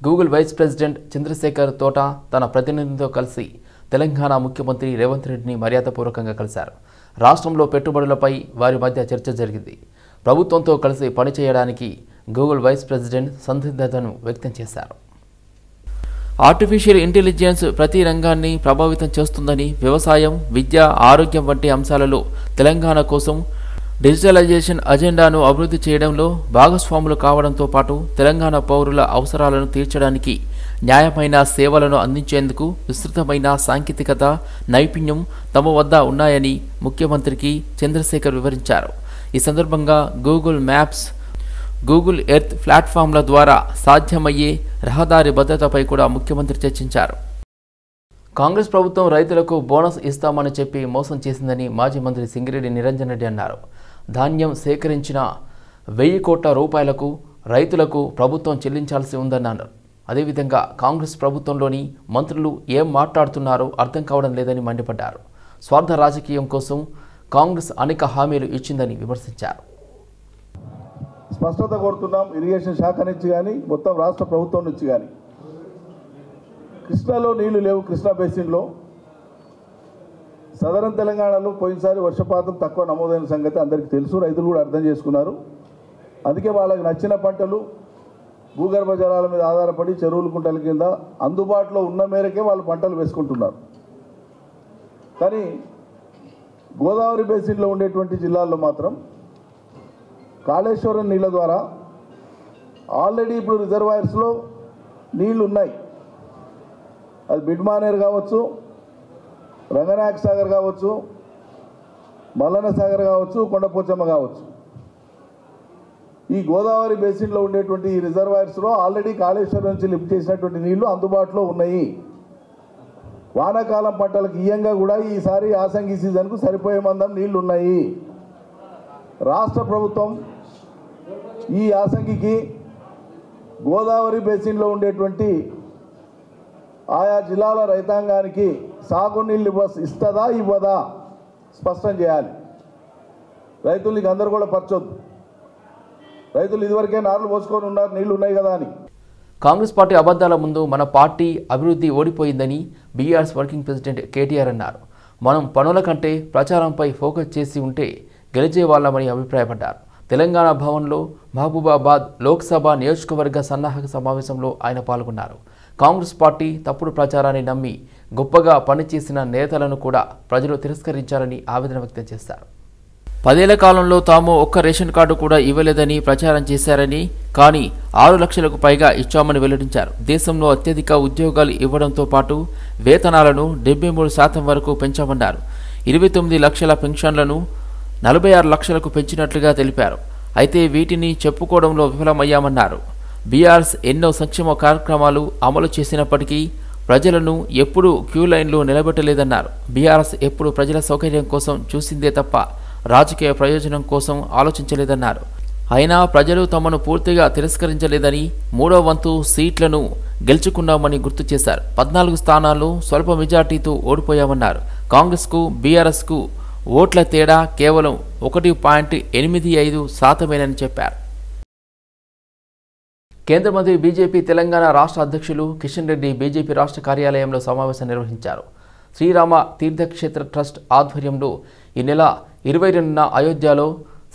Google vice president Chandrasekhar తోట తన ప్రతినిధితో కలిసి తెలంగాణ ముఖ్యమంత్రి రేవంత్ రెడ్డిని మర్యాదపూర్వకంగా కలిశారు. రాష్ట్రంలో పెట్టుబడులపై వారి మధ్య చర్చ జరిగింది. ప్రభుత్వంతో కలిసి పనిచేయడానికి గూగుల్ వైస్ ప్రెసిడెంట్ సంసిద్ధతను వ్యక్తం చేశారు. ఆర్టిఫిషియల్ ఇంటెలిజెన్స్ ప్రతి రంగాన్ని ప్రభావితం చేస్తుందని, వ్యవసాయం, విద్య, ఆరోగ్యం వంటి అంశాలలో తెలంగాణ కోసం డిజిటలైజేషన్ అజెండాను అభివృద్ధి చేయడంలో భాగస్వాములు కావడంతో పాటు తెలంగాణ పౌరుల అవసరాలను తీర్చడానికి న్యాయమైన సేవలను అందించేందుకు విస్తృతమైన సాంకేతికత, నైపుణ్యం తమ వద్ద ఉన్నాయని ముఖ్యమంత్రికి చంద్రశేఖర్ వివరించారు. ఈ సందర్భంగా గూగుల్ మ్యాప్స్, గూగుల్ ఎర్త్ ప్లాట్ఫామ్ల ద్వారా సాధ్యమయ్యే రహదారి భద్రతపై కూడా ముఖ్యమంత్రి చర్చించారు. కాంగ్రెస్ ప్రభుత్వం రైతులకు బోనస్ ఇస్తామని చెప్పి మోసం చేసిందని మాజీ మంత్రి సింగిరెడ్డి నిరంజన్ రెడ్డి అన్నారు. ధాన్యం సేకరించిన 1000 కోట్ల రూపాయలకు రైతులకు ప్రభుత్వం చెల్లించాల్సి ఉందన్నారు. అదేవిధంగా కాంగ్రెస్ ప్రభుత్వంలోని మంత్రులు ఏం మాట్లాడుతున్నారో అర్థం కావడం లేదని మండిపడ్డారు. స్వార్థ రాజకీయం కోసం కాంగ్రెస్ అనేక హామీలు ఇచ్చిందని విమర్శించారు. స్పష్టత కోరుతున్నాం. ఇరిగేషన్ శాఖ నుంచి కానీ మొత్తం రాష్ట్ర ప్రభుత్వం నుంచి కానీ కృష్ణాలో నీళ్లు లేవు. కృష్ణా బేసిన్లో సదరన్ తెలంగాణలో పోయినసారి వర్షపాతం తక్కువ నమోదైన సంగతి అందరికీ తెలుసు. రైతులు కూడా అర్థం చేసుకున్నారు. అందుకే వాళ్ళకి నచ్చిన పంటలు భూగర్భ జలాల మీద ఆధారపడి చెరువుల కుంటల కింద అందుబాటులో ఉన్న మేరకే వాళ్ళు పంటలు వేసుకుంటున్నారు. కానీ గోదావరి బేసిన్లో ఉండేటువంటి జిల్లాల్లో మాత్రం కాళేశ్వరం నీళ్ళ ద్వారా ఆల్రెడీ ఇప్పుడు రిజర్వాయర్స్లో నీళ్లు ఉన్నాయి. అది బిడ్మానేర్ కావచ్చు, రంగనాయక సాగర్ కావచ్చు, మల్లన్న సాగర్ కావచ్చు, కొండపోచమ్మ కావచ్చు. ఈ గోదావరి బేసిన్లో ఉండేటువంటి ఈ రిజర్వాయర్స్లో ఆల్రెడీ కాళేశ్వరం నుంచి లిఫ్ట్ చేసినటువంటి నీళ్లు అందుబాటులో ఉన్నాయి. వానాకాలం పంటలకు ఇయ్యంగా కూడా ఈసారి యాసంగి సీజన్కు సరిపోయే మందం నీళ్లు ఉన్నాయి. రాష్ట్ర ప్రభుత్వం ఈ యాసంగికి గోదావరి బేసిన్లో ఉండేటువంటి ఆయా జిల్లాల రైతాంగానికి సాగునీళ్ళు ఇస్తుందా ఇవ్వదా స్పష్టం చేయాలి. రైతులకి అందరూ కూడా పరచొద్దు. రైతులు ఇదివరకే నార్లు పోసుకొని ఉన్నారు, నీళ్లు ఉన్నాయి కదా అని. కాంగ్రెస్ పార్టీ అబద్ధాల ముందు మన పార్టీ అభివృద్ధి ఓడిపోయిందని బీఆర్ఎస్ వర్కింగ్ ప్రెసిడెంట్ కేటీఆర్ అన్నారు. మనం పనుల కంటే ప్రచారంపై ఫోకస్ చేసి ఉంటే గెలిచే వాళ్ళమని అభిప్రాయపడ్డారు. తెలంగాణ భవన్లో మహబూబాబాద్ లోక్సభ నియోజకవర్గ సన్నాహక సమావేశంలో ఆయన పాల్గొన్నారు. కాంగ్రెస్ పార్టీ తప్పుడు ప్రచారాన్ని నమ్మి గొప్పగా పనిచేసిన నేతలను కూడా ప్రజలు తిరస్కరించారని ఆవేదన వ్యక్తం చేశారు. 10 ఏళ్ల కాలంలో తాము ఒక్క రేషన్ కార్డు కూడా ఇవ్వలేదని ప్రచారం చేశారని, కానీ 6 లక్షలకు పైగా ఇచ్చామని వెల్లడించారు. దేశంలో అత్యధిక ఉద్యోగాలు ఇవ్వడంతో పాటు వేతనాలను 73% వరకు పెంచామన్నారు. 29 లక్షల పెన్షన్లను 46 లక్షలకు పెంచినట్లుగా తెలిపారు. అయితే వీటిని చెప్పుకోవడంలో విఫలమయ్యామన్నారు. బీఆర్ఎస్ ఎన్నో సంక్షేమ కార్యక్రమాలు అమలు చేసినప్పటికీ ప్రజలను ఎప్పుడూ క్యూ లైన్లో నిలబెట్టలేదన్నారు. బీఆర్ఎస్ ఎప్పుడు ప్రజల సౌకర్యం కోసం చూసిందే తప్ప రాజకీయ ప్రయోజనం కోసం ఆలోచించలేదన్నారు. అయినా ప్రజలు తమను పూర్తిగా తిరస్కరించలేదని, 3వ వంతు సీట్లను గెలుచుకున్నామని గుర్తు చేశారు. 14 స్థానాల్లో స్వల్ప మెజార్టీతో ఓడిపోయామన్నారు. కాంగ్రెస్కు బీఆర్ఎస్కు ఓట్ల తేడా కేవలం 1.85%మేనని చెప్పారు. కేంద్ర మంత్రి బీజేపీ తెలంగాణ రాష్ట్ర అధ్యక్షులు కిషన్ రెడ్డి బీజేపీ రాష్ట్ర కార్యాలయంలో సమావేశం నిర్వహించారు. శ్రీరామ తీర్థక్షేత్ర ట్రస్ట్ ఆధ్వర్యంలో ఈ నెల 22న అయోధ్యలో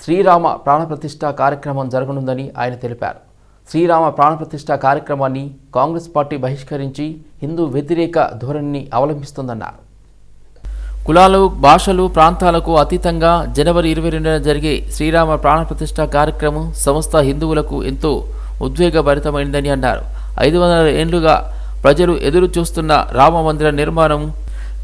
శ్రీరామ ప్రాణప్రతిష్ఠ కార్యక్రమం జరగనుందని ఆయన తెలిపారు. శ్రీరామ ప్రాణప్రతిష్ఠ కార్యక్రమాన్ని కాంగ్రెస్ పార్టీ బహిష్కరించి హిందూ వ్యతిరేక ధోరణిని అవలంబిస్తోందన్నారు. కులాలు, భాషలు, ప్రాంతాలకు అతీతంగా జనవరి 22న జరిగే శ్రీరామ ప్రాణప్రతిష్ఠ కార్యక్రమం సమస్త హిందువులకు ఎంతో ఉద్వేగభరితమైందని అన్నారు. 500 ఏళ్లుగా ప్రజలు ఎదురు చూస్తున్న రామ మందిర నిర్మాణం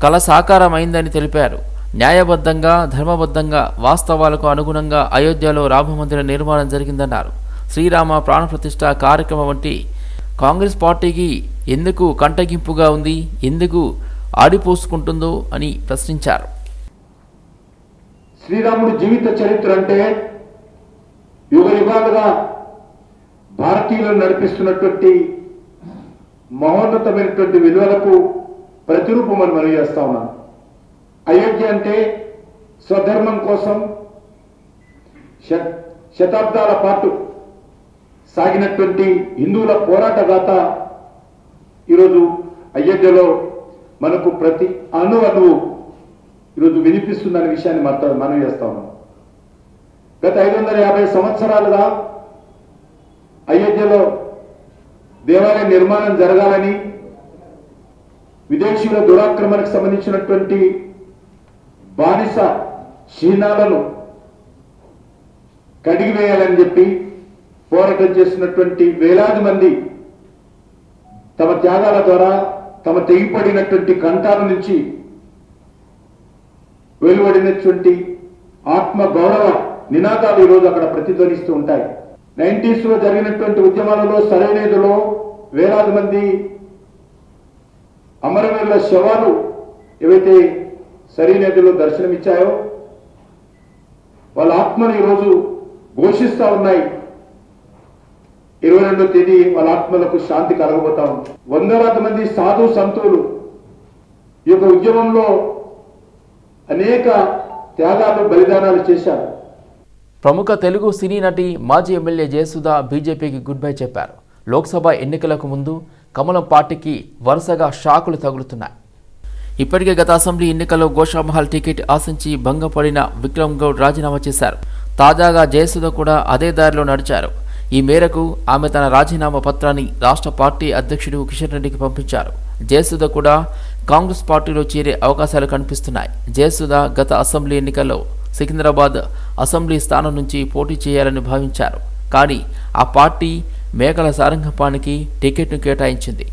కల సాకారమైందని తెలిపారు. న్యాయబద్ధంగా, ధర్మబద్ధంగా, వాస్తవాలకు అనుగుణంగా అయోధ్యలో రామమందిర నిర్మాణం జరిగిందన్నారు. శ్రీరామ ప్రాణప్రతిష్ఠ కార్యక్రమం వంటి కాంగ్రెస్ పార్టీకి ఎందుకు కంటగింపుగా ఉంది, ఎందుకు ఆడిపోసుకుంటుందో అని ప్రశ్నించారు. శ్రీరాముడి జీవిత చరిత్ర అంటే యుగ యుగాలుగా భారతీయులను నడిపిస్తున్నటువంటి మహోన్నతమైనటువంటి విలువలకు ప్రతిరూపమని మనం చేస్తా ఉన్నాం. అయోధ్య అంటే స్వధర్మం కోసం శతాబ్దాల పాటు సాగినటువంటి హిందువుల పోరాట గాథ ఈరోజు అయోధ్యలో మనకు ప్రతి అణువు ఈరోజు వినిపిస్తుందనే విషయాన్ని మనం చేస్తా ఉన్నాం. గత 550 సంవత్సరాలుగా అయోధ్యలో దేవాలయ నిర్మాణం జరగాలని, విదేశీయుల దురాక్రమణకు సంబంధించినటువంటి బానిస చిహ్నాలను కడిగివేయాలని చెప్పి పోరాటం చేసినటువంటి వేలాది మంది తమ త్యాగాల ద్వారా తమ తెగిపడినటువంటి కంఠాల నుంచి వెలువడినటువంటి ఆత్మ గౌరవ నినాదాలు ఈరోజు అక్కడ ప్రతిధ్వనిస్తూ ఉంటాయి. 90s లో జరిగినటువంటి ఉద్యమాలలో సరైనదిలో వేలాది మంది అమరవీరుల శవాలు ఏవైతే సరైనదిలో దర్శనమిచ్చాయో వాళ్ళ ఆత్మను ఈరోజు ఘోషిస్తా ఉన్నాయి. 22వ తేదీ వాళ్ళ ఆత్మలకు శాంతి కలగబోతా ఉంది. వందలాది మంది సాధు సంతులు ఈ యొక్క ఉద్యమంలో అనేక త్యాగాలు బలిదానాలు చేశారు. ప్రముఖ తెలుగు సినీ నటి మాజీ ఎమ్మెల్యే జయసుధ బీజేపీకి గుడ్ బై చెప్పారు. లోక్సభ ఎన్నికలకు ముందు కమలం పార్టీకి వరుసగా షాకులు తగులుతున్నాయి. ఇప్పటికే గత అసెంబ్లీ ఎన్నికల్లో గోషామహల్ టికెట్ ఆశించి భంగపడిన విక్రమ్ గౌడ్ రాజీనామా చేశారు. తాజాగా జయసుధ కూడా అదే దారిలో నడిచారు. ఈ మేరకు ఆమె తన రాజీనామా పత్రాన్ని రాష్ట్ర పార్టీ అధ్యక్షుడు కిషన్ రెడ్డికి పంపించారు. జయసుధ కూడా కాంగ్రెస్ పార్టీలో చేరే అవకాశాలు కనిపిస్తున్నాయి. జయసుధ గత అసెంబ్లీ ఎన్నికల్లో సికింద్రాబాద్ అసెంబ్లీ స్థానం నుంచి పోటీ చేయాలని భావించారు. కానీ ఆ పార్టీ మేకల సారంగపానికి టికెట్ను కేటాయించింది.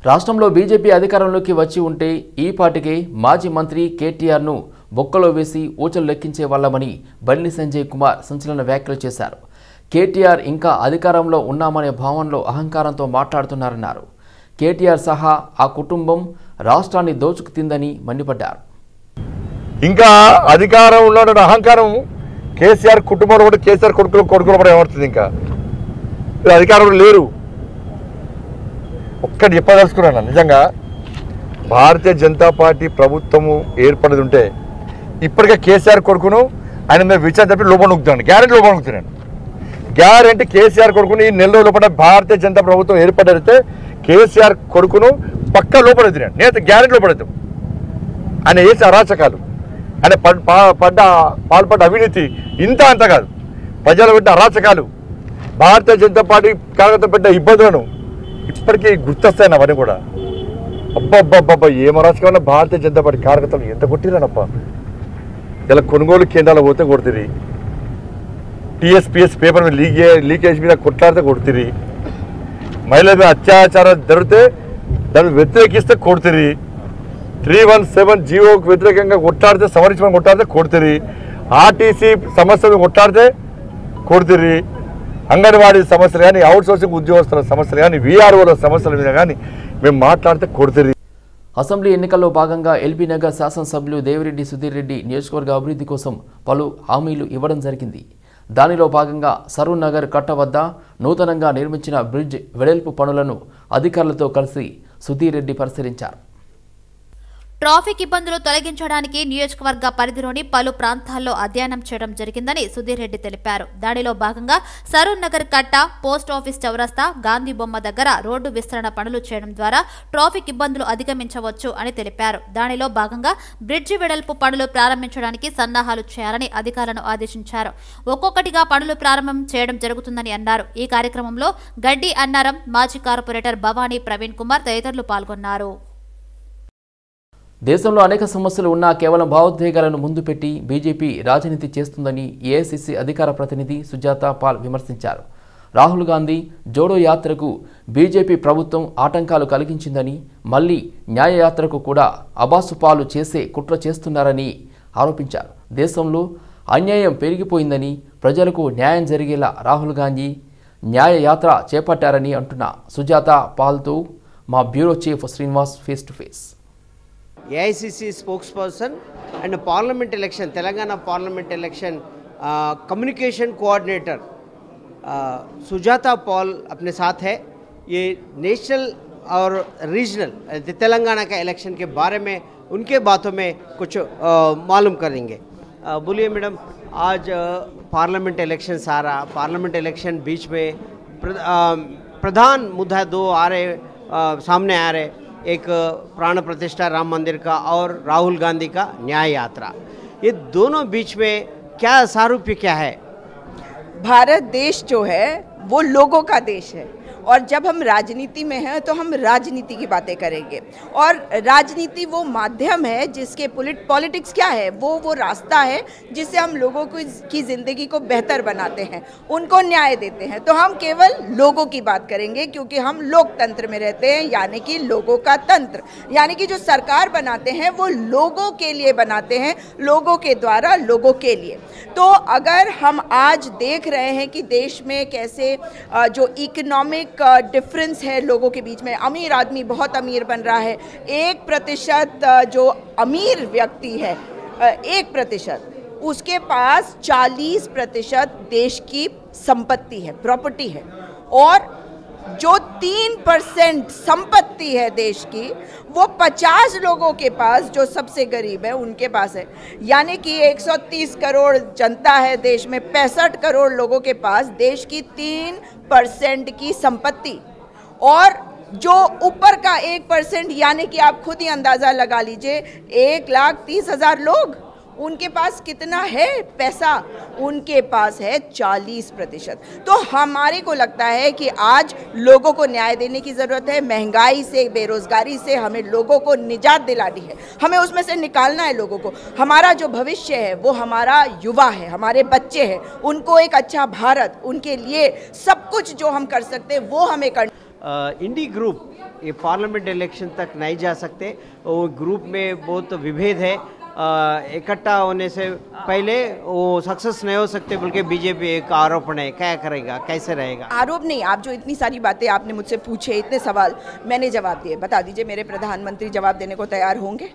రాష్ట్రంలో బీజేపీ అధికారంలోకి వచ్చి ఉంటే ఈ పార్టీకే మాజీ మంత్రి కేటీఆర్ను బొక్కలో వేసి ఊచలు లెక్కించే వాళ్ళమని బండి సంజయ్ కుమార్ సంచలన వ్యాఖ్యలు చేశారు. కేటీఆర్ ఇంకా అధికారంలో ఉన్నామనే భావనలో అహంకారంతో మాట్లాడుతున్నారన్నారు. కేటీఆర్ సహా ఆ కుటుంబం రాష్ట్రాన్ని దోచుకు తిందని మండిపడ్డారు. ఇంకా అధికారం ఉన్న అహంకారం కేసీఆర్ కుటుంబంలో కూడా కేసీఆర్ కొడుకులో కూడా ఏమవుతుంది? ఇంకా అధికారంలో లేరు. ఒక్కటి చెప్పదలుచుకున్నాను, నిజంగా భారతీయ జనతా పార్టీ ప్రభుత్వము ఏర్పడేది ఉంటే ఇప్పటికే కేసీఆర్ కొడుకును ఆయన మీద విచారణ చెప్పి లోపల నొక్కుతున్నాను. గ్యారెంటీ లోపల నొక్కుతున్నాను. గ్యారెంటీ కేసీఆర్ కొడుకుని ఈ నెల రోజుల లోపల భారతీయ జనతా ప్రభుత్వం ఏర్పడితే కేసీఆర్ కొడుకును పక్కా లోపడెత్తినాడు. నేనైతే గ్యారెంటీ లోపడెత్తాం. ఆయన వేసే అరాచకాలు, ఆయన పాల్పడ్డ అవినీతి ఇంత అంత కాదు, ప్రజలు పెట్టిన అరాచకాలు, భారతీయ జనతా పార్టీ కార్యకర్త పెట్టిన ఇబ్బందులను ఇప్పటికీ గుర్తొస్తాయన్న అవన్నీ కూడా. అబ్బబ్బబ్బబ్బా ఏం అరాచకమైన భారతీయ జనతా పార్టీ కార్యకర్తలు ఎంత కొట్టిరానప్ప. ఇలా కొనుగోలు కేంద్రాలు పోతే కొడుతుంది, టీఎస్పీఎస్ పేపర్ మీద లీకేజ్ మీద కొట్లాడితే కొడుతుంది, మహిళల మీద అత్యాచారం జరిగితే దాన్ని వ్యతిరేకిస్తే కొడుతుంది, 317 జీవోకు వ్యతిరేకంగా కొట్లాడితే సంవరించమని కొట్లాడితే కొడుతుంది, ఆర్టీసీ సమస్యలు కొట్లాడితే కొడుతుంది, అంగన్వాడీ సమస్యలు కానీ అవుట్ సోర్సింగ్ ఉద్యోగస్తుల సమస్యలు కానీ వీఆర్ఓల సమస్యల మీద కానీ మేము మాట్లాడితే కొడుతుంది. అసెంబ్లీ ఎన్నికల్లో భాగంగా ఎల్బీ నగర్ శాసనసభ్యులు దేవిరెడ్డి సుధీర్ రెడ్డి నియోజకవర్గ అభివృద్ధి కోసం పలు హామీలు ఇవ్వడం జరిగింది. దానిలో భాగంగా సరూర్ నగర్ కట్ట వద్ద నూతనంగా నిర్మించిన బ్రిడ్జ్ వెడల్పు పనులను అధికారులతో కలిసి సుధీర్ రెడ్డి పరిశీలించారు. ట్రాఫిక్ ఇబ్బందులు తొలగించడానికి నియోజకవర్గ పరిధిలోని పలు ప్రాంతాల్లో అధ్యయనం చేయడం జరిగిందని సుధీర్ రెడ్డి తెలిపారు. దానిలో భాగంగా సరూర్ నగర్ కట్ట, పోస్ట్ ఆఫీస్ చౌరస్తా, గాంధీ బొమ్మ దగ్గర రోడ్డు విస్తరణ పనులు చేయడం ద్వారా ట్రాఫిక్ ఇబ్బందులు అధిగమించవచ్చు అని తెలిపారు. దానిలో భాగంగా బ్రిడ్జి వెడల్పు పనులు ప్రారంభించడానికి సన్నాహాలు చేయాలని అధికారులను ఆదేశించారు. ఒక్కొక్కటిగా పనులు ప్రారంభం చేయడం జరుగుతుందని అన్నారు. ఈ కార్యక్రమంలో గడ్డి అన్నారం, మాజీ కార్పొరేటర్ భవానీ ప్రవీణ్ కుమార్ తదితరులు పాల్గొన్నారు. దేశంలో అనేక సమస్యలు ఉన్నా కేవలం భావోద్వేగాలను ముందు పెట్టి బీజేపీ రాజనీతి చేస్తుందని ఏఐసీసీ అధికార ప్రతినిధి సుజాత పాల్ విమర్శించారు. రాహుల్ గాంధీ జోడో యాత్రకు బీజేపీ ప్రభుత్వం ఆటంకాలు కలిగించిందని, మళ్లీ న్యాయయాత్రకు కూడా అబాసుపాలు చేసే కుట్ర చేస్తున్నారని ఆరోపించారు. దేశంలో అన్యాయం పెరిగిపోయిందని, ప్రజలకు న్యాయం జరిగేలా రాహుల్ గాంధీ న్యాయయాత్ర చేపట్టారని అంటున్న సుజాత పాల్తో మా bureau chief Srinivas face to face. AICC spokesperson and parliament election, Telangana parliament election communication coordinator Sujata Paul अपने साथ है. ये नेशनल और रीजनल तेलंगाना का इलेक्शन के बारे में उनके बातों में कुछ मालूम करेंगे. बोलिए मैडम, आज पार्लियामेंट इलेक्शन सारा पार्लियामेंट इलेक्शन बीच में प्रधान मुद्दा दो आ रहे सामने आ रहे, एक प्राण प्रतिष्ठा राम मंदिर का और राहुल गांधी का न्याय यात्रा। ये दोनों बीच में क्या सारूप्य क्या है? भारत देश जो है वो लोगों का देश है, और जब हम राजनीति में हैं तो हम राजनीति की बातें करेंगे, और राजनीति वो माध्यम है जिसके पॉलिटिक्स क्या है, वो रास्ता है जिससे हम लोगों की ज़िंदगी को बेहतर बनाते हैं, उनको न्याय देते हैं। तो हम केवल लोगों की बात करेंगे क्योंकि हम लोकतंत्र में रहते हैं, यानी कि लोगों का तंत्र, यानी कि जो सरकार बनाते हैं वो लोगों के लिए बनाते हैं, लोगों के द्वारा लोगों के लिए। तो अगर हम आज देख रहे हैं कि देश में कैसे जो इकोनॉमिक डिफरेंस है लोगों के बीच में, अमीर आदमी बहुत अमीर बन रहा है, 1% जो अमीर व्यक्ति है 1%, उसके पास 40% देश की संपत्ति है, प्रॉपर्टी है, और जो 3% संपत्ति है देश की वो 50 लोगों के पास, जो सबसे गरीब है उनके पास है। यानी कि 130 करोड़ जनता है देश में, 65 करोड़ लोगों के पास देश की 3% की संपत्ति, और जो ऊपर का 1% यानी कि आप खुद ही अंदाज़ा लगा लीजिए 1,30,000 लोग, उनके पास कितना है पैसा, उनके पास है 40%। तो हमारे को लगता है कि आज लोगों को न्याय देने की ज़रूरत है। महंगाई से, बेरोज़गारी से हमें लोगों को निजात दिलानी है, हमें उसमें से निकालना है लोगों को। हमारा जो भविष्य है वो हमारा युवा है, हमारे बच्चे हैं, उनको एक अच्छा भारत, उनके लिए सब कुछ जो हम कर सकते हैं वो हमें करना। इंडी ग्रुप ये पार्लियामेंट इलेक्शन तक नहीं जा सकते, वो ग्रुप में बहुत विभेद है, इकट्ठा होने से पहले वो सक्सेस नहीं हो सकते, बल्कि बीजेपी एक आरोपण है, क्या करेगा, कैसे रहेगा? आरोप नहीं, आप जो इतनी सारी बातें आपने मुझसे पूछे, इतने सवाल मैंने जवाब दिए, बता दीजिए मेरे प्रधानमंत्री जवाब देने को तैयार होंगे?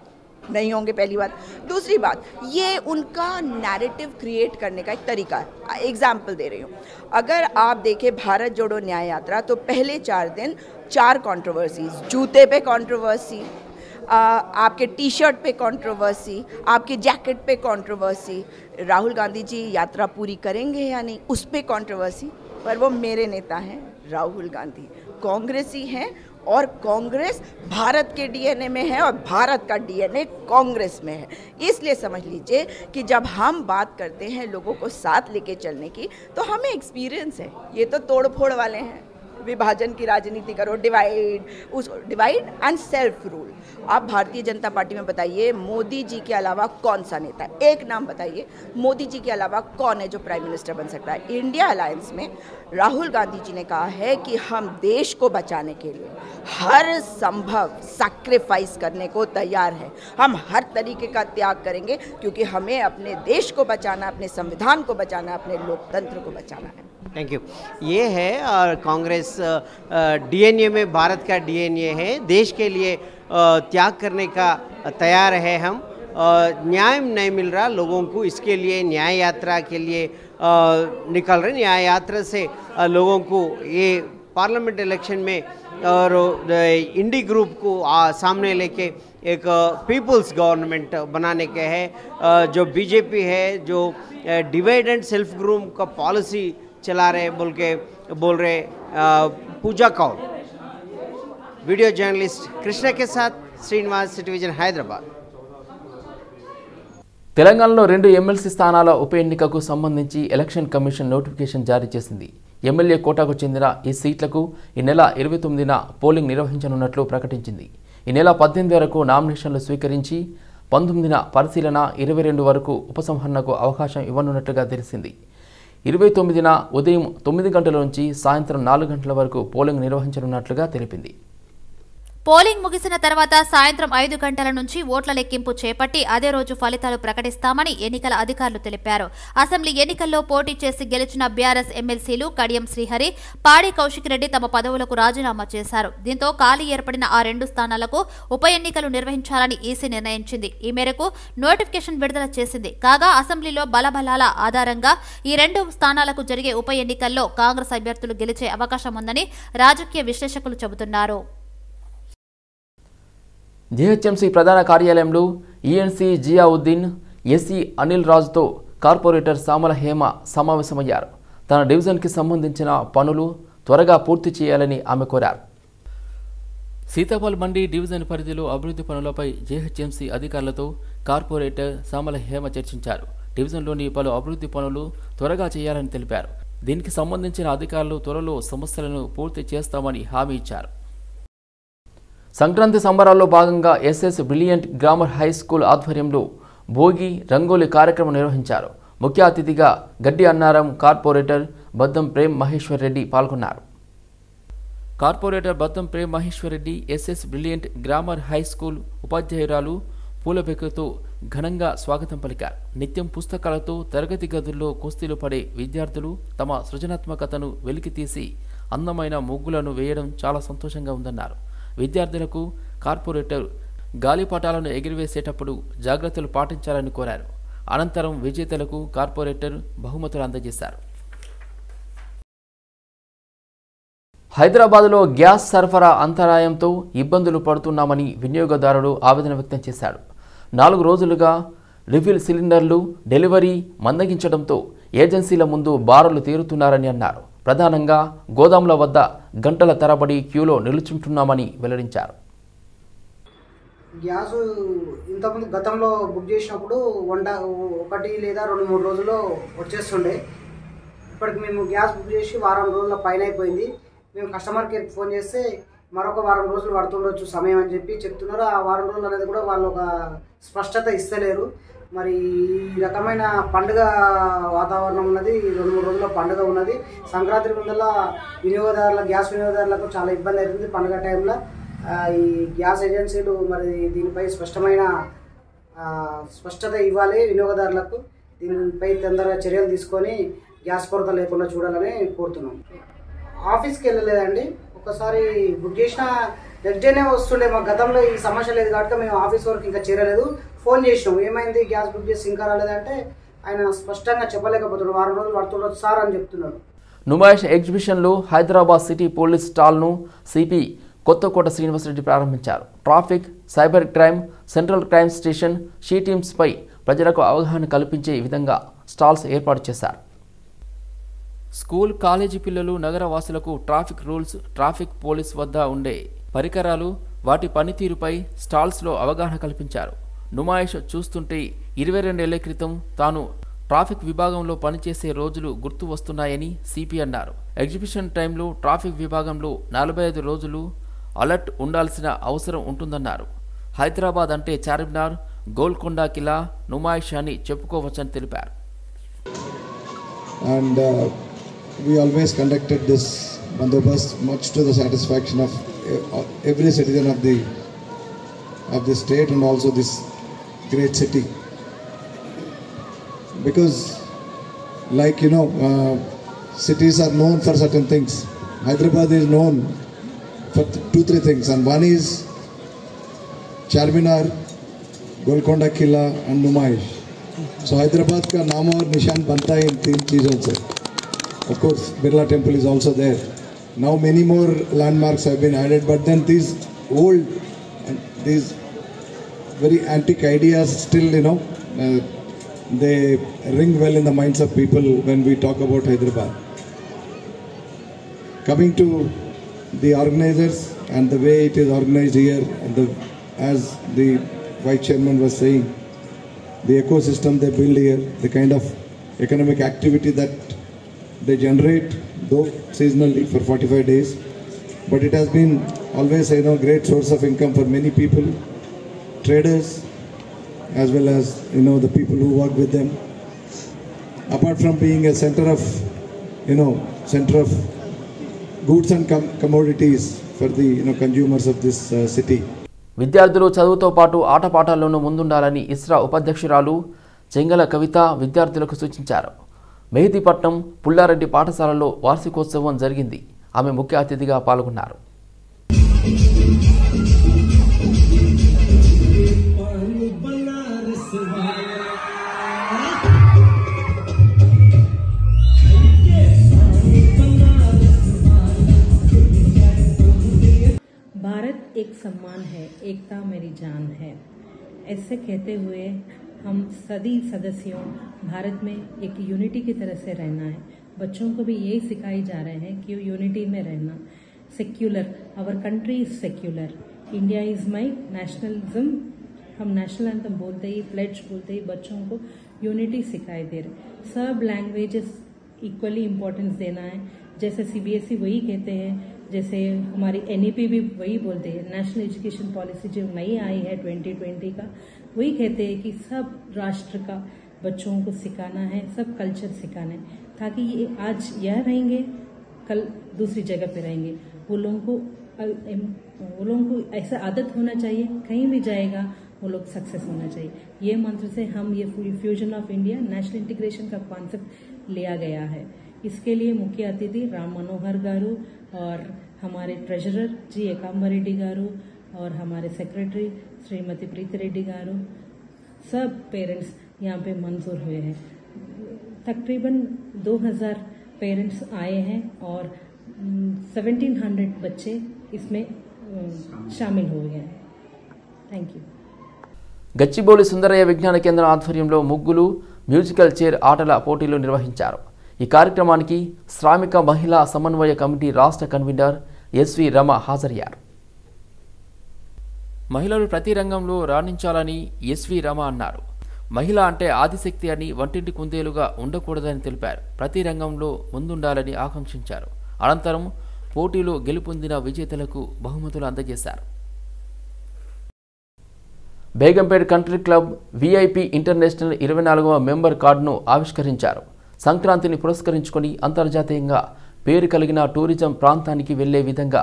नहीं होंगे, पहली बात। दूसरी बात, ये उनका नैरेटिव क्रिएट करने का एक तरीका है। एग्जाम्पल दे रही हूँ, अगर आप देखें भारत जोड़ो न्याय यात्रा, तो पहले 4 दिन 4 कंट्रोवर्सीज, जूते पे कंट्रोवर्सी, आपके टी शर्ट पे कंट्रोवर्सी, आपके जैकेट पे कंट्रोवर्सी, राहुल गांधी जी यात्रा पूरी करेंगे या नहीं उस पे कंट्रोवर्सी। पर वो मेरे नेता हैं, राहुल गांधी कांग्रेसी हैं, और कांग्रेस भारत के डीएनए में है, और भारत का डीएनए कांग्रेस में है। इसलिए समझ लीजिए कि जब हम बात करते हैं लोगों को साथ लेके चलने की, तो हमें एक्सपीरियंस है। ये तो तोड़ फोड़ वाले हैं, विभाजन की राजनीति करो, डिवाइड एंड सेल्फ रूल। आप भारतीय जनता पार्टी में बताइए मोदी जी के अलावा कौन सा नेता है, एक नाम बताइए, मोदी जी के अलावा कौन है जो प्राइम मिनिस्टर बन सकता है? इंडिया अलायंस में राहुल गांधी जी ने कहा है कि हम देश को बचाने के लिए हर संभव सैक्रिफाइस करने को तैयार हैं, हम हर तरीके का त्याग करेंगे, क्योंकि हमें अपने देश को बचाना, अपने संविधान को बचाना, अपने लोकतंत्र को बचाना है। Thank you. ये है कांग्रेस डीएनए में, भारत का डीएनए है, देश के लिए त्याग करने का तैयार है हम। न्याय नहीं मिल रहा लोगों को, इसके लिए न्याय यात्रा के लिए निकल रहे। न्याय यात्रा से लोगों को ये पार्लियामेंट इलेक्शन में और इंडी ग्रुप को सामने लेके एक पीपल्स गवर्नमेंट बनाने के है। जो बीजेपी है जो डिवाइड एंड सेल्फ ग्रुप का पॉलिसी चला रहे बोल रहे पूजा कौर। वीडियो जर्नलिस्ट कृष्ण के साथ श्रीनिवास, सिटी विजन, हैदराबाद। తెలంగాణలో 2 ఎమ్మెల్సీ స్థానాల ఉప ఎన్నికకు సంబంధించి ఎలక్షన్ కమిషన్ నోటిఫికేషన్ జారీ చేసింది. ఎమ్మెల్యే కోటాకు చెందిన ఈ సీట్లకు ఈ నెల 29న పోలింగ్ నిర్వహించనున్నట్లు ప్రకటించింది. ఈ నెల 18 వరకు నామినేషన్లు స్వీకరించి 19న పరిశీలన, 22 వరకు ఉపసంహరణకు అవకాశం ఇవ్వనున్నట్లుగా తెలిసింది. 29న ఉదయం 9 గంటల నుంచి సాయంత్రం 4 గంటల వరకు పోలింగ్ నిర్వహించనున్నట్లుగా తెలిపింది. పోలింగ్ ముగిసిన తర్వాత సాయంత్రం 5 గంటల నుంచి ఓట్ల లెక్కింపు చేపట్టి అదే రోజు ఫలితాలు ప్రకటిస్తామని ఎన్నికల అధికారులు తెలిపారు. అసెంబ్లీ ఎన్నికల్లో పోటీ చేసి గెలిచిన బీఆర్ఎస్ ఎమ్మెల్సీలు కడియం శ్రీహరి, పాడి కౌశిక్ రెడ్డి తమ పదవులకు రాజీనామా చేశారు. దీంతో ఖాళీ ఏర్పడిన ఆ 2 స్థానాలకు ఉప ఎన్నికలు నిర్వహించాలని ఈసీ నిర్ణయించింది. ఈ మేరకు నోటిఫికేషన్ విడుదల చేసింది. కాగా అసెంబ్లీలో బలబలాల ఆధారంగా ఈ 2 స్థానాలకు జరిగే ఉప ఎన్నికల్లో కాంగ్రెస్ అభ్యర్థులు గెలిచే అవకాశం ఉందని రాజకీయ విశ్లేషకులు చెబుతున్నారు. జీహెచ్ఎంసీ ప్రధాన కార్యాలయంలో ఈఎన్సీ జియావుద్దీన్, ఎస్సీ అనిల్ రాజుతో కార్పొరేటర్ సామల హేమ సమావేశమయ్యారు. తన డివిజన్కి సంబంధించిన పనులు త్వరగా పూర్తి చేయాలని ఆమె కోరారు. సీతాఫల్ మండి డివిజన్ పరిధిలో అభివృద్ధి పనులపై జీహెచ్ఎంసీ అధికారులతో కార్పొరేటర్ సామల హేమ చర్చించారు. డివిజన్లోని పలు అభివృద్ధి పనులు త్వరగా చేయాలని తెలిపారు. దీనికి సంబంధించిన అధికారులు త్వరలో సమస్యలను పూర్తి చేస్తామని హామీ ఇచ్చారు. సంక్రాంతి సంబరాల్లో భాగంగా SS brilliant grammar high school ఆధ్వర్యంలో భోగి రంగోలి కార్యక్రమం నిర్వహించారు. ముఖ్య అతిథిగా గడ్డి అన్నారం కార్పొరేటర్ బద్దం ప్రేమ్ మహేశ్వర్ రెడ్డి పాల్గొన్నారు. Corporator Baddam Prem Maheshwar Reddy SS brilliant grammar high school ఉపాధ్యాయురాలు పూలబెక్కతో ఘనంగా స్వాగతం పలికారు. నిత్యం పుస్తకాలతో తరగతి గదుల్లో కుస్తీలు పడే విద్యార్థులు తమ సృజనాత్మకతను వెలికితీసి అందమైన ముగ్గులను వేయడం చాలా సంతోషంగా ఉందన్నారు. విద్యార్థులకు కార్పొరేటర్ గాలిపటాలను ఎగిరివేసేటప్పుడు జాగ్రత్తలు పాటించాలని కోరారు. అనంతరం విజేతలకు కార్పొరేటర్ బహుమతులు అందజేశారు. హైదరాబాద్లో గ్యాస్ సరఫరా అంతరాయంతో ఇబ్బందులు పడుతున్నామని వినియోగదారుడు ఆవేదన వ్యక్తం చేశాడు. 4 రోజులుగా రిఫిల్ సిలిండర్లు డెలివరీ మందగించడంతో ఏజెన్సీల ముందు బారులు తీరుతున్నారని అన్నారు. ప్రధానంగా గోదాముల వద్ద గంటల తరబడి క్యూలో నిలుచుంటున్నామని వెల్లడించారు. గ్యాస్ ఇంతకుముందు గతంలో బుక్ చేసినప్పుడు 1 లేదా 2-3 రోజుల్లో వచ్చేస్తుండే. ఇప్పటికి మేము గ్యాస్ బుక్ చేసి వారం రోజుల పైన అయిపోయింది. మేము కస్టమర్ కేర్కి ఫోన్ చేస్తే మరొక వారం రోజులు పడుతుండొచ్చు సమయం అని చెప్పి చెప్తున్నారు. ఆ వారం రోజులు అనేది కూడా వాళ్ళు ఒక స్పష్టత ఇస్తలేరు. మరి ఈ రకమైన పండుగ వాతావరణం ఉన్నది. 2-3 రోజుల పండుగ ఉన్నది. సంక్రాంతి ముందల గ్యాస్ వినియోగదారులకు చాలా ఇబ్బంది అవుతుంది పండుగ టైంలో. ఈ గ్యాస్ ఏజెన్సీలు మరి దీనిపై స్పష్టత ఇవ్వాలి వినియోగదారులకు. దీనిపై తొందరగా చర్యలు తీసుకొని గ్యాస్ కొరత లేకుండా చూడాలని కోరుతున్నాం. ఆఫీస్కి వెళ్ళలేదండి. ఒకసారి బుక్ చేసిన నెక్స్ట్ డేనే వస్తుండే. మా గతంలో ఈ సమస్య లేదు కాబట్టి మేము ఆఫీస్ వరకు ఇంకా చేరలేదు. ఫోన్ చేసినాం, ఏమైంది గ్యాస్ బుక్ చేసి ఇంకా రాలేదంటే ఆయన స్పష్టంగా చెప్పలేకపోతున్నాడు. వారం రోజులు పడుతుండొచ్చు సార్ అని చెప్తున్నాడు. నుమాయిష్ ఎగ్జిబిషన్లో హైదరాబాద్ సిటీ పోలీస్ స్టాల్ను సిపి కొత్తకోట శ్రీనివాసరెడ్డి ప్రారంభించారు. Traffic, cyber crime, central crime station, she టీమ్స్పై ప్రజలకు అవగాహన కల్పించే విధంగా స్టాల్స్ ఏర్పాటు చేశారు. స్కూల్, కాలేజీ పిల్లలు, నగర వాసులకు ట్రాఫిక్ రూల్స్, ట్రాఫిక్ పోలీస్ వద్ద ఉండే పరికరాలు, వాటి పనితీరుపై స్టాల్స్లో అవగాహన కల్పించారు. నుమాయిష్ చూస్తుంటే 22 ఏళ్ల క్రితం తాను ట్రాఫిక్ విభాగంలో పనిచేసే రోజులు గుర్తు వస్తున్నాయని సిపి అన్నారు. ఎగ్జిబిషన్ టైంలో ట్రాఫిక్ విభాగంలో 45 రోజులు అలర్ట్ ఉండాల్సిన అవసరం ఉంటుందన్నారు. హైదరాబాద్ అంటే చార్మినార్, గోల్కొండ కిలా, నుమాయిష్ అని చెప్పుకోవచ్చని తెలిపారు. And we always conducted this bandobast much to the satisfaction of every citizen of the state and also this great city. Because like cities are known for certain things. Hyderabad is known for 2-3 things, and one is Charminar, Golconda Killa and Numaish. So Hyderabad ka naam aur nishan banta hai in 3 cheezon se. Of course Birla Temple is also there. Now many more landmarks have been added, but then these old and these very antique ideas still they ring well in the minds of people when we talk about Hyderabad. Coming to the organizers and the way it is organized here, and as the Vice Chairman was saying, the ecosystem they build here, the kind of economic activity that they generate, though seasonally for 45 days, but it has been always great source of income for many people, traders, as well as the people who work with them. Apart from being a center of goods and commodities for the consumers of this city. విద్యార్థులు చదువుతో పాటు ఆటపాటల్లోనూ ముందుండాలని ఇస్రా ఉపాధ్యక్షురాలు చెంగల కవిత విద్యార్థులకు సూచించారు. మెహదీపట్నం పుల్లారెడ్డి పాఠశాలలో వార్షికోత్సవం జరిగింది. ఆమె ముఖ్య అతిథిగా పాల్గొన్నారు. भारत एक सम्मान है, एकता मेरी जान है। ऐसे कहते हुए हम सभी सदस्यों भारत में एक यूनिटी की तरह से रहना है। बच्चों को भी यही सिखाई जा रहे हैं कि यूनिटी में रहना, secular, our country is secular, India is my nationalism. हम नेशनल एंथम बोलते ही, प्लेज बोलते ही बच्चों को यूनिटी सिखाई दे रहे। सब लैंग्वेजेस इक्वली इम्पोर्टेंस देना है, जैसे सीबीएसई वही कहते हैं, जैसे हमारी एनईपी भी वही बोलते हैं, नेशनल एजुकेशन पॉलिसी जो नई आई है 2020 का, वही कहते हैं कि सब राष्ट्र का बच्चों को सिखाना है, सब कल्चर सिखाना है, ताकि ये आज यह रहेंगे कल दूसरी जगह पे रहेंगे। वो लोगों को ऐसा आदत होना चाहिए, कहीं भी जाएगा वो लोग सक्सेस होना चाहिए। ये मंत्र से हम ये fusion of India national integration का कॉन्सेप्ट लिया गया है। इसके लिए मुख्य अतिथि राम मनोहर गारू और हमारे ट्रेजरर जी एकांबर रेड्डी गारू और हमारे सेक्रेटरी श्रीमती प्रीति रेड्डी गारू, सब पेरेंट्स यहाँ पे मंजूर हुए हैं। तकरीबन 2000 पेरेंट्स आए हैं और 1700 बच्चे इसमें शामिल हो गए हैं। Thank you. గచ్చిబౌలి సుందరయ్య విజ్ఞాన కేంద్రం ఆధ్వర్యంలో ముగ్గులు, మ్యూజికల్ చైర్ ఆటల పోటీలు నిర్వహించారు। ఈ కార్యక్రమానికి శ్రామిక మహిళా సమన్వయ కమిటీ రాష్ట్ర కన్వీనర్ ఎస్వి రమ హాజరయ్యారు। మహిళలు ప్రతి రంగంలో రాణించాలని ఎస్వి రమ అన్నారు। మహిళ అంటే ఆదిశక్తి అని, వంటింటి కుందేలుగా ఉండకూడదని తెలిపారు। ప్రతి రంగంలో ముందుండాలని ఆకాంక్షించారు। అనంతరం పోటీలో గెలుపొందిన విజేతలకు బహుమతులు అందజేశారు। Begumpet country club VIP international 24వ మెంబర్ కార్డును ఆవిష్కరించారు। సంక్రాంతిని పురస్కరించుకొని అంతర్జాతీయంగా పేరు కలిగిన టూరిజం ప్రాంతానికి వెళ్లే విధంగా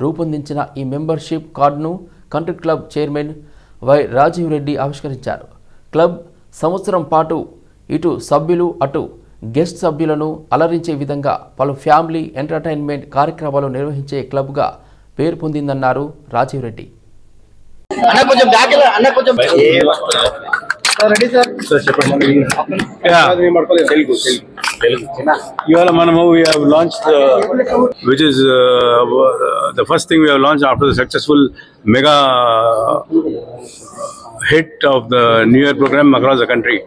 రూపొందించిన ఈ మెంబర్షిప్ కార్డును country club chairman Y Rajiv Reddy ఆవిష్కరించారు। క్లబ్ సంవత్సరం పాటు ఇటు సభ్యులు అటు గెస్ట్ సభ్యులను అలరించే విధంగా పలు ఫ్యామిలీ ఎంటర్టైన్మెంట్ కార్యక్రమాలు నిర్వహించే క్లబ్గా పేరు పొందిందన్నారు రాజీవ్ రెడ్డి। ఇవాళ మనము we have launched which is the first thing we have launched after the successful mega hit of the New Year program across the country.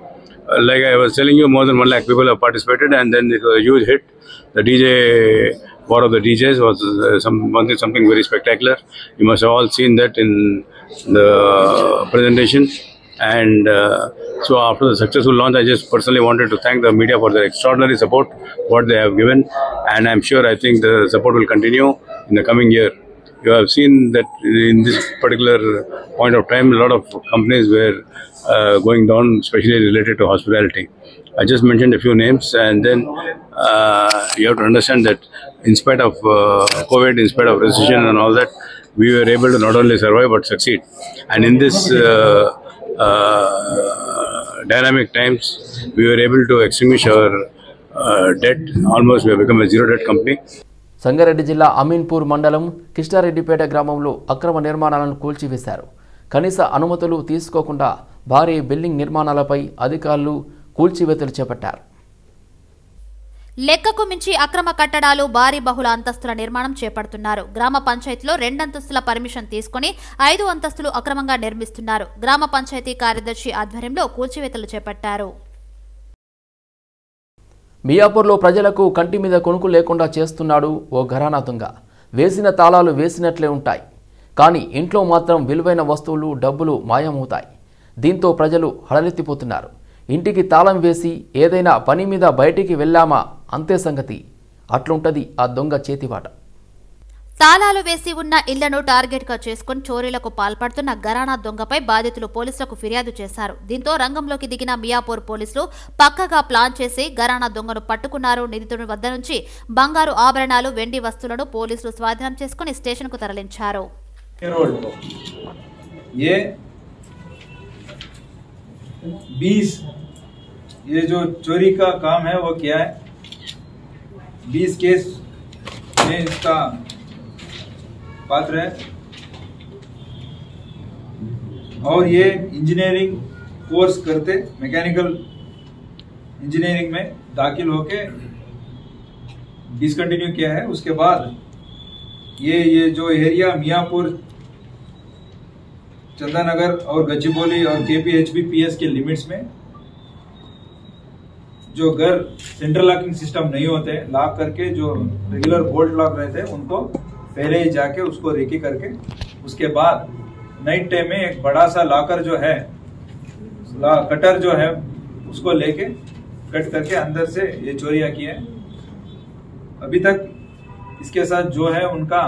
Like I was telling you, more than 1 lakh people have participated, and then it was a huge hit. The DJ, one of the DJs was something very spectacular. You must have all seen that in the presentation. And so after the successful launch, I just personally wanted to thank the media for their extraordinary support, what they have given. And I'm sure, I think the support will continue in the coming year. You have seen that in this particular point of time, a lot of companies were going down, especially related to hospitality. I just mentioned a few names, and then you have to understand that in spite of COVID, in spite of recession and all that, we were able to not only survive but succeed. And in this dynamic times, we were able to extinguish our debt. Almost we have become a zero debt company. Sangareddy జిల్లా అమీన్పూర్ మండలం కిష్టారెడ్డిపేట గ్రామంలో అక్రమ నిర్మాణాలను కూల్చివేశారు। కనీస అనుమతులు తీసుకోకుండా భారీ building నిర్మాణాలపై అధికారులు కూల్చివేతలు చేపట్టారు। లెక్కకు మించి అక్రమ కట్టడాలు, భారీ బహుళ అంతస్తుల నిర్మాణం చేపడుతున్నారు। గ్రామ పంచాయతీలో 2 అంతస్తుల పర్మిషన్ తీసుకుని 5 అంతస్తులు అక్రమంగా నిర్మిస్తున్నారు। గ్రామ పంచాయతీ కార్యదర్శి ఆధ్వర్యంలో కూల్చివేతలు చేపట్టారు। మియాపూర్లో ప్రజలకు కంటి మీద కొనుకు లేకుండా చేస్తున్నాడు ఓ ఘరానా దొంగ। వేసిన తాళాలు వేసినట్లే ఉంటాయి, కానీ ఇంట్లో మాత్రం విలువైన వస్తువులు, డబ్బులు మాయమవుతాయి। దీంతో ప్రజలు హడలెత్తిపోతున్నారు। ఇంటికి తాళం వేసి ఏదైనా పని మీద బయటికి వెళ్ళామా అంతే సంగతి, అట్లుంటది ఆ దొంగ చేతివాట। తాళాలు వేసి ఉన్న ఇళ్లను టార్గెట్ గా చేసుకుని చోరీలకు పాల్పడుతున్న ఘరానా దొంగపై బాధితులు పోలీసులకు ఫిర్యాదు చేశారు। దీంతో రంగంలోకి దిగిన మియాపూర్ పోలీసులు పక్కగా ప్లాన్ చేసి ఘరానా దొంగను పట్టుకున్నారు। నిందితుడి వద్ద నుంచి బంగారు ఆభరణాలు, వెండి వస్తువులను పోలీసులు స్వాధీనం చేసుకుని స్టేషన్ కు తరలించారు। ये जो चोरी का काम है वो क्या है, 20 केस में इसका पात्र है और ये इंजीनियरिंग कोर्स करते, मैकेनिकल इंजीनियरिंग में दाखिल होके डिसकंटिन्यू किया है। उसके बाद ये जो एरिया मियापुर, चंदानगर और गच्चीबौली और KPHB PS के लिमिट्स में जो घर सेंट्रल लॉकिंग सिस्टम नहीं होते, लॉक करके जो रेगुलर बोल्ट लॉक रहते हैं उनको पहले ही जाके उसको रेकी करके उसके बाद नाइट टाइम में एक बड़ा सा लॉकर जो है कटर जो है उसको लेके कट करके अंदर से ये चोरियां की है। अभी तक इसके साथ जो है उनका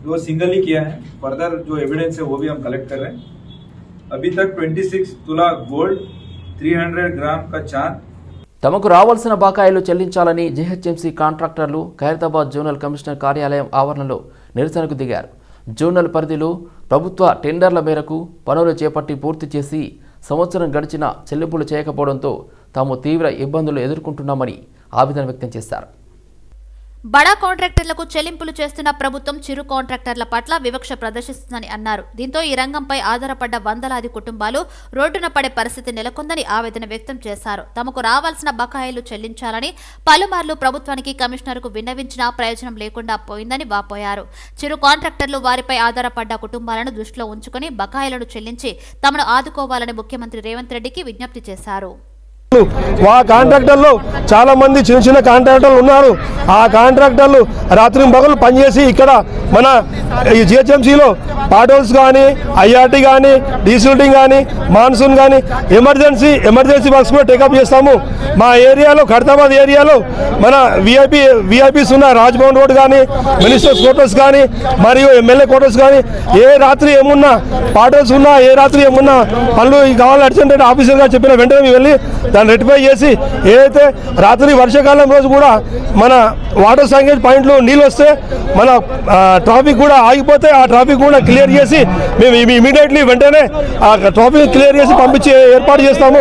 वो सिंगल ही किया है। फर्दर जो एविडेंस है वो भी हम कलेक्ट कर रहे हैं। अभी तक 26 तुला गोल्ड, 300 ग्राम का चांद। తమకు రావాల్సిన బకాయిలు చెల్లించాలని జీహెచ్ఎంసీ కాంట్రాక్టర్లు ఖైరతాబాద్ జోనల్ కమిషనర్ కార్యాలయం ఆవరణలో నిరసనకు దిగారు. జోనల్ పరిధిలో ప్రభుత్వ టెండర్ల మేరకు పనులు చేపట్టి పూర్తి చేసి సంవత్సరం గడిచినా చెల్లింపులు చేయకపోవడంతో తాము తీవ్ర ఇబ్బందులు ఎదుర్కొంటున్నామని ఆవేదన వ్యక్తం చేశారు. బడా కాంట్రాక్టర్లకు చెల్లింపులు చేస్తున్న ప్రభుత్వం చిరు కాంట్రాక్టర్ల పట్ల వివక్ష ప్రదర్శిస్తుందని అన్నారు. దీంతో ఈ రంగంపై ఆధారపడ్డ వందలాది కుటుంబాలు రోడ్డున పడే పరిస్థితి నెలకొందని ఆవేదన వ్యక్తం చేశారు. తమకు రావాల్సిన బకాయిలు చెల్లించాలని పలుమార్లు ప్రభుత్వానికి కమిషనర్కు విన్నవించినా ప్రయోజనం లేకుండా పోయిందని వాపోయారు. చిరు కాంట్రాక్టర్లు వారిపై ఆధారపడ్డ కుటుంబాలను దృష్టిలో ఉంచుకుని బకాయిలను చెల్లించి తమను ఆదుకోవాలని ముఖ్యమంత్రి రేవంత్ రెడ్డికి విజ్ఞప్తి చేశారు. కాంట్రాక్టర్లు చాలా మంది చిన్న చిన్న కాంట్రాక్టర్లు ఉన్నారు. ఆ కాంట్రాక్టర్లు రాత్రి పగలు పనిచేసి ఇక్కడ మన ఈ జిహెచ్ఎంసీలో పాటోల్స్ కానీ, ఐఆర్టీ కానీ, డీసిల్టింగ్ కానీ, మాన్సూన్ కానీ ఎమర్జెన్సీ వర్క్స్ కూడా టేకప్ చేస్తాము. మా ఏరియాలో ఖైరతాబాద్ ఏరియాలో మన విఐపీస్ ఉన్న రాజ్భవన్ రోడ్ కానీ, మినిస్టర్స్ క్వార్టర్స్ కానీ, మరియు ఎమ్మెల్యే క్వార్టర్స్ కానీ ఏ రాత్రి ఏమున్నా పాటోల్స్ ఉన్నా, ఏ రాత్రి ఏమున్నా పనులు కావాలి అర్జెంట్ ఆఫీసర్గా చెప్పిన వెంటనే మేము వెళ్ళి దాన్ని రెక్టిఫై చేసి ఏదైతే రాత్రి వర్షాకాలం రోజు కూడా మన వాటర్ సాంకేజ్ పాయింట్లో నీళ్ళు వస్తే మన ట్రాఫిక్ కూడా ఆగిపోతే ఆ ట్రాఫిక్ కూడా క్లియర్ చేసి మేము ఇమీడియట్లీ వెంటనే ఆ ట్రాఫిక్ క్లియర్ చేసి పంపించి ఏర్పాటు చేస్తాము.